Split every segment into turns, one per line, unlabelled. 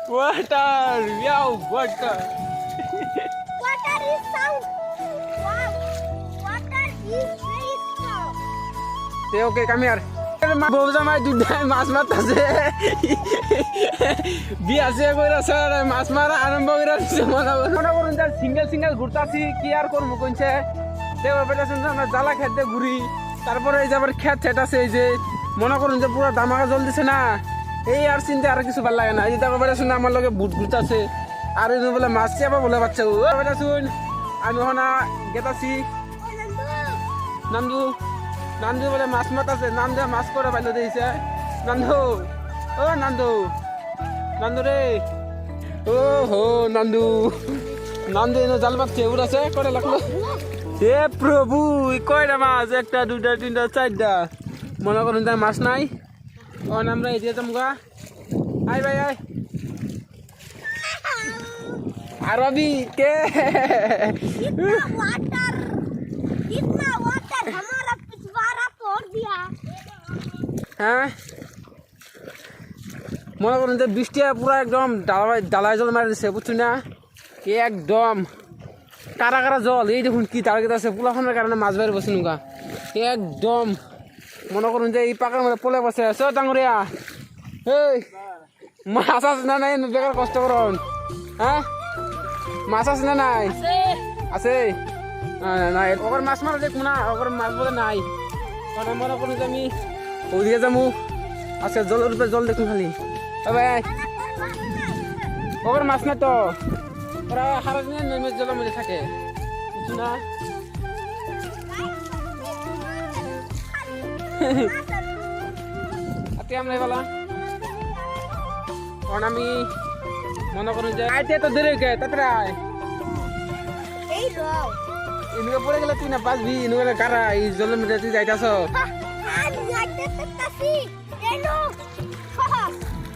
Water, yeah, water.
Water is sound. Wow. Water is very strong.
Okay, come here. বউজা মাই দুধাই মাছ মারতেছে বিয়া সে কইরাছে মাছ মারা আরম্ভ কইরা দিছে মনে করুন যে সিঙ্গেল সিঙ্গেল ঘুরতাছি কি আর করবো কইছে দেওয়ার বেটা শুনছে আমরা জ্বালা খেতে ঘুরি তারপরে এই যে আবার খেত ছেট আছে এই যে মনে করুন যে পুরো দামাকা জল দিছে না এই আর চিন্তা আর কিছু ভালো লাগে না এই যে দেওয়ার বেটা শুনে আমার লগে বুট ঘুরতাছে আর এই বলে মাছ চেপা বলে বাচ্চা ও বেটা শুন আমি ওখানে গেতাছি নান্দু নান্দু বলে মাছ মাতাছে নান্দু মাছ করে বাইলে দিয়েছে নান্দু ও নান্দু নান্দু রে ও হো নান্দু নান্দু এনে জাল পাচ্ছে উড়াছে করে লাগলো হে প্রভু কয়টা মাছ একটা দুটা তিনটা চারটা মনে করুন তার মাছ নাই অন আমরা এদিকে যামগা আয় ভাই আয় আরবি কে
वाटर कितना वाटर हमारा पिछवाड़ा फोड़ दिया
হ্যাঁ মনে করুন যে বৃষ্টি পুরো একদম ডালায় জল মারি দিচ্ছে বুঝছি না একদম কারা কারা জল এই দেখুন কি তার আছে পোলাখানের কারণে মাছ বাইরে বসে নুকা একদম মনে করুন যে এই পাকার মধ্যে পলে বসে আছে ডাঙরিয়া এই মাছ আছে না নাই বেকার কষ্ট করুন হ্যাঁ মাছ আছে না নাই আছে নাই ওর মাছ মারা দেখুন না ওর মাছ বলে নাই মনে করুন যে আমি ওদিকে যাবো আচ্ছা জলের উপরে জল দেখুন খালি ভাই ওর মাছ না তো ওরা সারা দিনে নৈমের জলের মধ্যে থাকে বুঝছো না আজকে আমরা বলা কারণ আমি মনে করুন যে আইতে তো দেরি কে তাড়াতাড়ি আয়
এই রও
ইনুকে পড়ে গেলে তুই না বাঁচবি ইনুকে কারা এই জলের মধ্যে তুই যাইতাছ
আমি যাইতে তাসি কেনো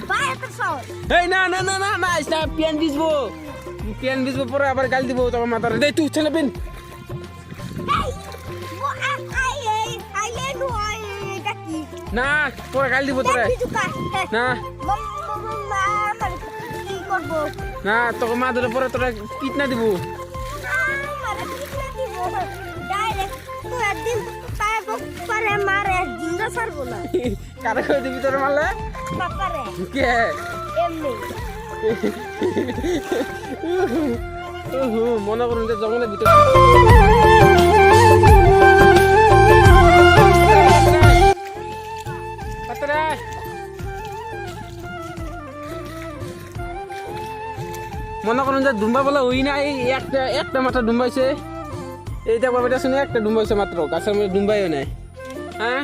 বাই তো সর
এই না না না না না এটা পেন বিজবো পরে আবার গাল দিব তোর মাথার দে তুই ছেলে পেন
এই ও আই লেনু আই এটা কি
না পরে গাল দিব তোরে না
মাম্মা মানে কি করব
না তোকে মা ধরে পরে তোরা কিটনা দিব
মানে কিটনা দিব ডাইরেক্ট তো একদিন পাবো পরে মারে জিন্দা ছাড়বো না
কারে কই দিবি তোরে মারলে
পাপারে
কে
এমনি
মনে করুন যে জঙ্গলের ভিতরে মনে করুন যে ডুম্বা বলে ওই না এই একটা মাথা ডুম্বাইছে এইটা বাবাটা শুনে একটা ডুম্বাইছে মাত্র গাছের মধ্যে ডুম্বাইও নাই হ্যাঁ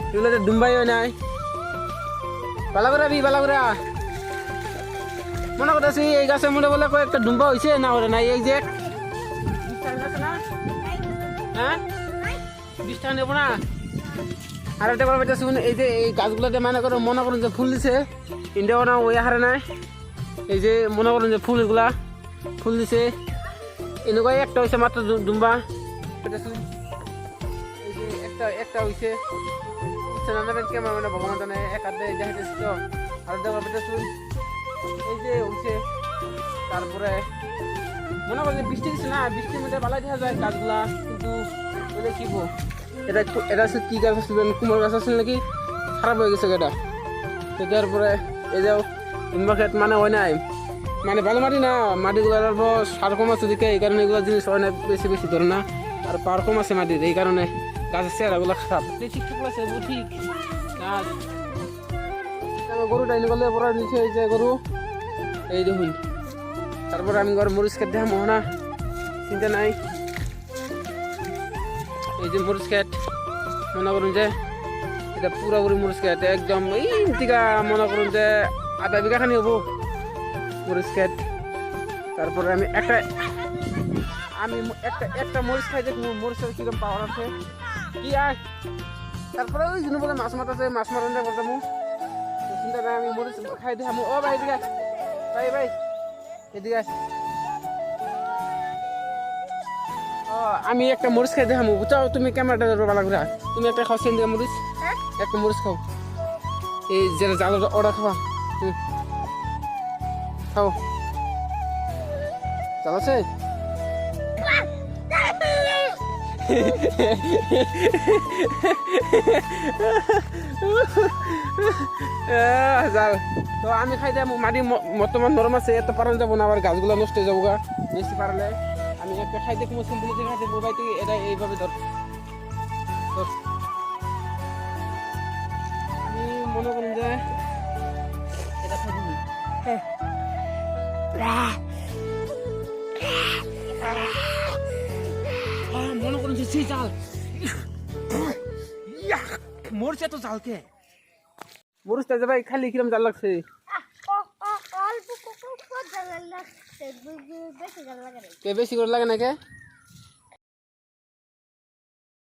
এগুলো ডুম্বাইও নাই বালাগুড়া বালাগুড়া মনে করতেছি এই গাছের মধ্যে বলে কয়েকটা ডুম্বা হয়েছে না ওরে নাই এই যে হ্যাঁ 20 টাকা নেবো না আর একটা বাবাটা শুন এই যে এই গাছগুলোতে মনে করুন যে ফুল দিছে ইন্ডিয়াও না ওই হারে নাই এই যে মনে করুন যে ফুলগুলা ফুল দিছে এনেকুৱাই একটা হয়েছে মাত্র ডুম্বা এই যে একটা হয়েছে কেমন মানে ভগবান জানে এক হাতে দেখাইতেছি তো আর দেখা পেতেছুন এই যে হয়েছে তারপরে মনে করেন বৃষ্টি দিচ্ছে না বৃষ্টির মধ্যে ভালো দেখা যায় গাছগুলা কিন্তু বলে কি এটা হচ্ছে কি গাছ আসছিল কুমড়ো গাছ আসছিল নাকি খারাপ হয়ে গেছে এটা তো তারপরে এই যে ডুম্বা খেত মানে হয় নাই মানে ভালো মাটি না মাটিগুলো সার কম আছে দিকে এই কারণে এগুলো জিনিস হয় না বেশি ধরে না আর পার কম আছে মাটির এই কারণে গাছের চেহারাগুলো খারাপ ঠিক আছে ঠিক গাছ গরুটা এনে গেলে পরে নিচে এই যে গরু এই দেখুন তারপরে আমি ঘর মরিচ খেত দেখাম না চিন্তা নাই এই যে মরিচ খেত মনে করুন যে এটা পুরোপুরি মরিচ খেত একদম এই দিকা মনে করুন যে আধা বিঘা খানি হবো মরিচ খেত তারপরে আমি একটা মরিচ খাই দেখ মরিচের কিরকম পাওয়ার আছে কি আর তারপরে ওই জন্য বলে মাছ মারতে মাছ মারেন বলতাম চিন্তা নাই আমি মরিচ খাই দেখাম ও ভাই এদিকে ভাই এদিকে ও আমি একটা মরিচ খাই দেখাম বুঝাও তুমি ক্যামেরাটা ধরো ভালো করে তুমি একটা খাওয়াছেন দিকে মরিচ একটা মরিচ খাও এই যেটা জাল ওটা খাওয়া খাও জাল আছে জাল তো আমি খাই দেয় মাটি বর্তমান নরম আছে এত পারানো যাবো না আবার গাছগুলো নষ্ট হয়ে যাবো গা বেশি পারলে আমি একটা খাই দেখবো সিম্পলি যে খাইতে মোবাইল থেকে এটা এইভাবে ধর আমি মনে করুন যে এটা খাবো মনে করুন যে সেই জাল মরছে তো জালকে মরিচটা যে ভাই খালি কিরম জাল লাগছে
অল্প জাল লাগছে বেশি জাল লাগে
কে বেশি করে লাগে না কে